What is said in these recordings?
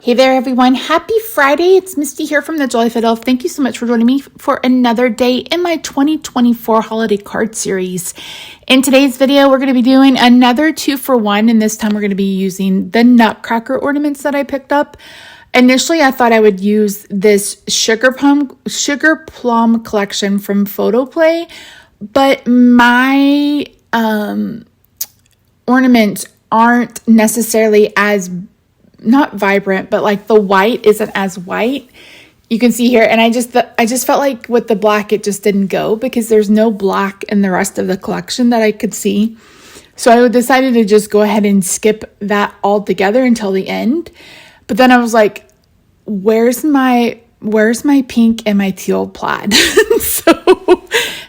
Hey there, everyone. Happy Friday. It's Misty here from TheJollyFatElf. Thank you so much for joining me for another day in my 2024 holiday card series. In today's video, we're going to be doing another 2-for-1, and this time we're going to be using the Nutcracker ornaments that I picked up. Initially, I thought I would use this sugar plum collection from Photoplay, but my ornaments aren't necessarily as not vibrant, but like the white isn't as white. You can see here, and I just felt like with the black it just didn't go because there's no black in the rest of the collection that I could see. So I decided to just go ahead and skip that altogether until the end. But then I was like, where's my pink and my teal plaid? So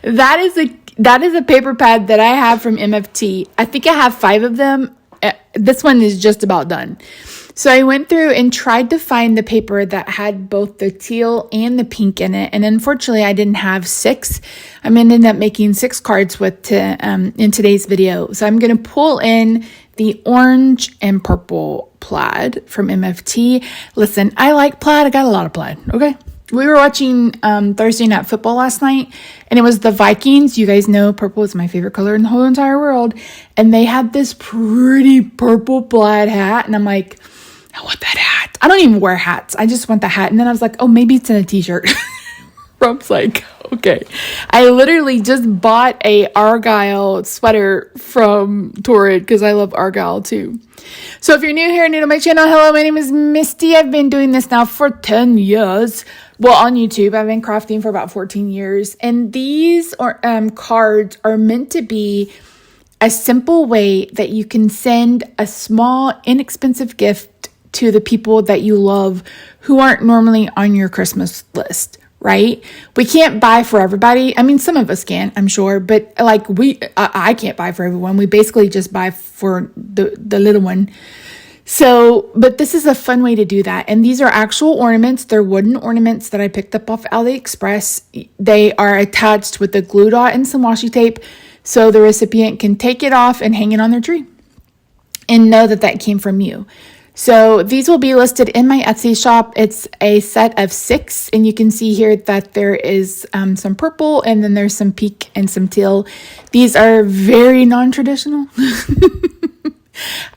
that is a paper pad that I have from MFT. I think I have 5 of them. This one is just about done. So I went through and tried to find the paper that had both the teal and the pink in it. And unfortunately, I didn't have 6. I'm going to end up making 6 cards in today's video. So I'm going to pull in the orange and purple plaid from MFT. Listen, I like plaid. I got a lot of plaid. Okay. We were watching Thursday Night Football last night, and it was the Vikings. You guys know purple is my favorite color in the whole entire world. And they had this pretty purple plaid hat. And I'm like, I want that hat. I don't even wear hats. I just want the hat. And then I was like, oh, maybe it's in a t-shirt. Rob's like, okay. I literally just bought a Argyle sweater from Torrid because I love Argyle too. So if you're new here, new to my channel, hello, my name is Misty. I've been doing this now for 10 years. Well, on YouTube, I've been crafting for about 14 years. And these cards are meant to be a simple way that you can send a small, inexpensive gift to the people that you love who aren't normally on your Christmas list, right? We can't buy for everybody. I mean, some of us can, I'm sure, but like I can't buy for everyone. We basically just buy for the little one. So, but this is a fun way to do that. And these are actual ornaments. They're wooden ornaments that I picked up off AliExpress. They are attached with a glue dot and some washi tape, so the recipient can take it off and hang it on their tree and know that that came from you. So these will be listed in my Etsy shop. It's a set of 6, and you can see here that there is some purple, and then there's some pink and some teal. These are very non-traditional.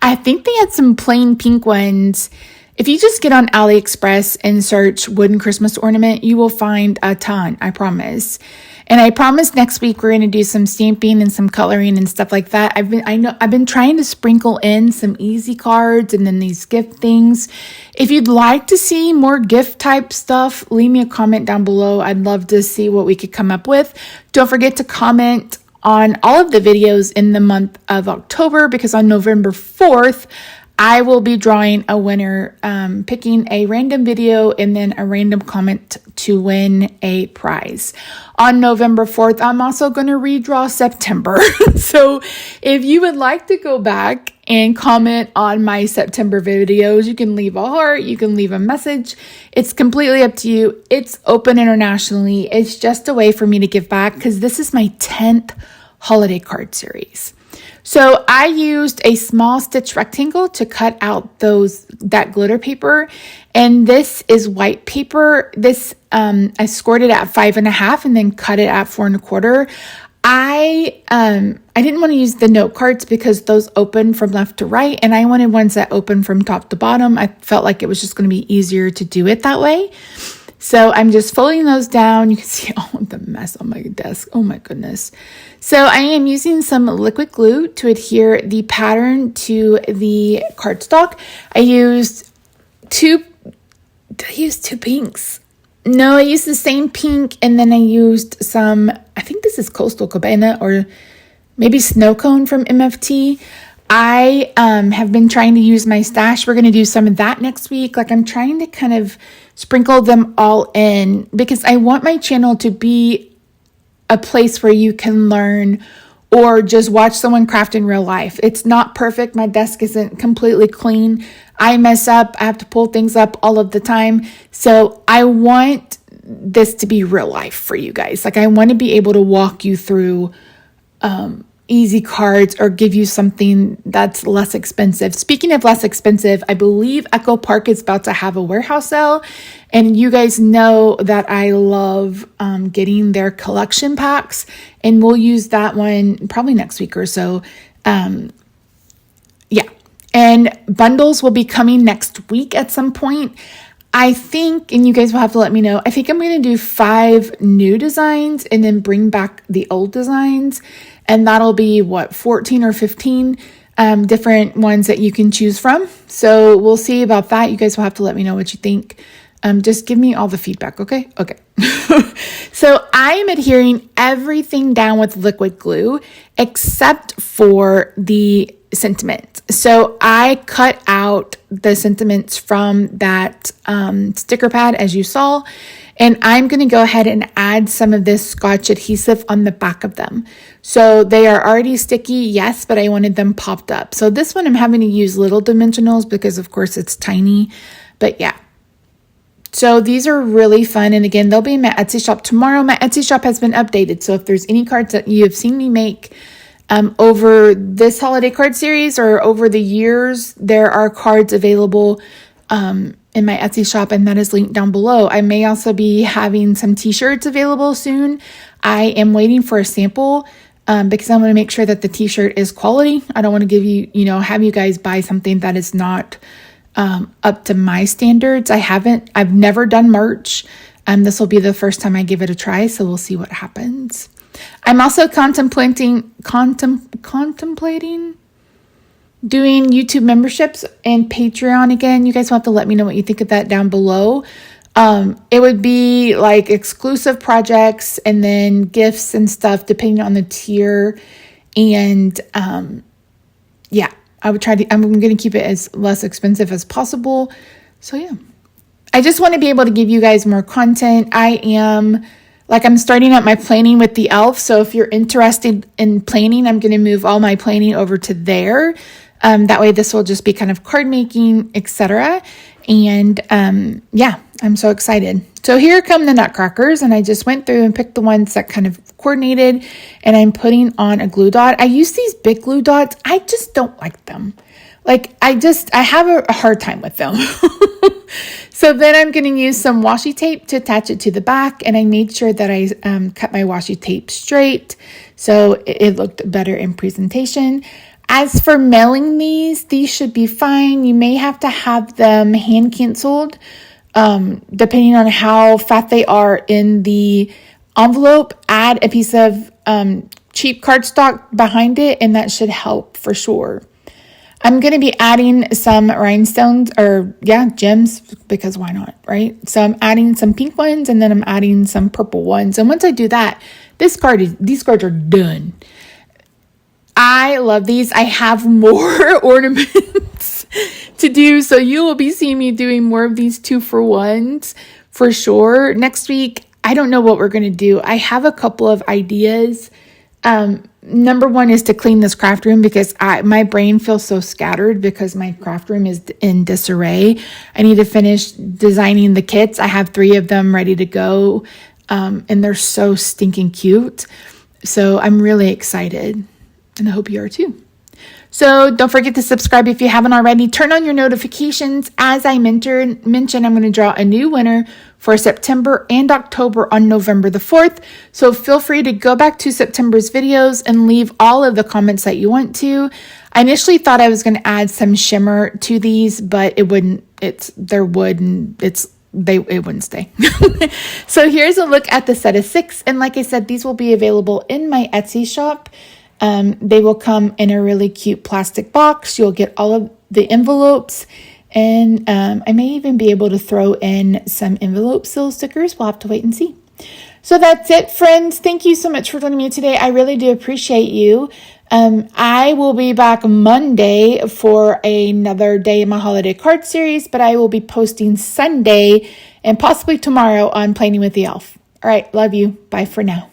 I think they had some plain pink ones. If you just get on AliExpress and search wooden Christmas ornament, you will find a ton, I promise. And I promise next week we're going to do some stamping and some coloring and stuff like that. I've been trying to sprinkle in some easy cards and then these gift things. If you'd like to see more gift type stuff, leave me a comment down below. I'd love to see what we could come up with. Don't forget to comment on all of the videos in the month of October, because on November 4th, I will be drawing a winner, picking a random video and then a random comment to win a prize. On November 4th, I'm also going to redraw September. So if you would like to go back and comment on my September videos, you can leave a heart, you can leave a message. It's completely up to you. It's open internationally. It's just a way for me to give back because this is my 10th holiday card series. So I used a small stitch rectangle to cut out that glitter paper. And this is white paper. This, I scored it at 5.5 and then cut it at 4 1/4. I didn't want to use the note cards because those open from left to right, and I wanted ones that open from top to bottom. I felt like it was just going to be easier to do it that way. So I'm just folding those down. You can see all of the mess on my desk. Oh my goodness. So I am using some liquid glue to adhere the pattern to the cardstock. I used two pinks. No, I used the same pink, and then I used some, I think this is Coastal Cabana or maybe Snow Cone from MFT. I have been trying to use my stash. We're going to do some of that next week. Like I'm trying to kind of sprinkle them all in because I want my channel to be a place where you can learn or just watch someone craft in real life. It's not perfect. My desk isn't completely clean. I mess up. I have to pull things up all of the time. So I want this to be real life for you guys. Like I want to be able to walk you through easy cards or give you something that's less expensive. Speaking of less expensive, I believe Echo Park is about to have a warehouse sale. And you guys know that I love getting their collection packs. And we'll use that one probably next week or so. Yeah. And bundles will be coming next week at some point. I think, and you guys will have to let me know, I think I'm going to do 5 new designs and then bring back the old designs. And that'll be 14 or 15 different ones that you can choose from. So we'll see about that. You guys will have to let me know what you think. Just give me all the feedback, okay? Okay. So I am adhering everything down with liquid glue except for the sentiment. So I cut out the sentiments from that sticker pad as you saw, and I'm going to go ahead and add some of this Scotch adhesive on the back of them. So they are already sticky, yes, but I wanted them popped up. So this one I'm having to use little dimensionals because of course it's tiny, but yeah. So these are really fun. And again, they'll be in my Etsy shop tomorrow. My Etsy shop has been updated. So if there's any cards that you have seen me make over this holiday card series or over the years, there are cards available in my Etsy shop, and that is linked down below. I may also be having some t-shirts available soon. I am waiting for a sample because I want to make sure that the t-shirt is quality. I don't want to give you, have you guys buy something that is not up to my standards. I've never done merch. This will be the first time I give it a try, so we'll see what happens. I'm also contemplating doing YouTube memberships and Patreon again. You guys will have to let me know what you think of that down below. It would be like exclusive projects and then gifts and stuff depending on the tier. And yeah, I'm going to keep it as less expensive as possible. So yeah, I just want to be able to give you guys more content. I'm starting out my planning with the elf. So if you're interested in planning, I'm going to move all my planning over to there. That way this will just be kind of card making, etc. And yeah, I'm so excited. So here come the Nutcrackers, and I just went through and picked the ones that kind of coordinated, and I'm putting on a glue dot. I use these big glue dots. I just don't like them. I have a hard time with them. So then I'm going to use some washi tape to attach it to the back. And I made sure that I cut my washi tape straight so it looked better in presentation. As for mailing these should be fine. You may have to have them hand canceled depending on how fat they are in the envelope. Add a piece of cheap cardstock behind it, and that should help for sure. I'm going to be adding some rhinestones gems, because why not, right? So I'm adding some pink ones, and then I'm adding some purple ones. And once I do that, these cards are done. I love these. I have more ornaments to do. So you will be seeing me doing more of these 2-for-1s for sure. Next week, I don't know what we're going to do. I have a couple of ideas. Number one is to clean this craft room because my brain feels so scattered because my craft room is in disarray. I need to finish designing the kits. I have 3 of them ready to go, and they're so stinking cute. So I'm really excited, and I hope you are too. So don't forget to subscribe if you haven't already. Turn on your notifications. As I mentioned, I'm going to draw a new winner for September and October on November the 4th. So feel free to go back to September's videos and leave all of the comments that you want to. I initially thought I was going to add some shimmer to these, but it wouldn't. It wouldn't stay. So here's a look at the set of 6. And like I said, these will be available in my Etsy shop. They will come in a really cute plastic box. You'll get all of the envelopes, and I may even be able to throw in some envelope seal stickers. We'll have to wait and see. So that's it, friends. Thank you so much for joining me today. I really do appreciate you. I will be back Monday for another day in my holiday card series, but I will be posting Sunday and possibly tomorrow on Planning with the Elf. All right. Love you. Bye for now.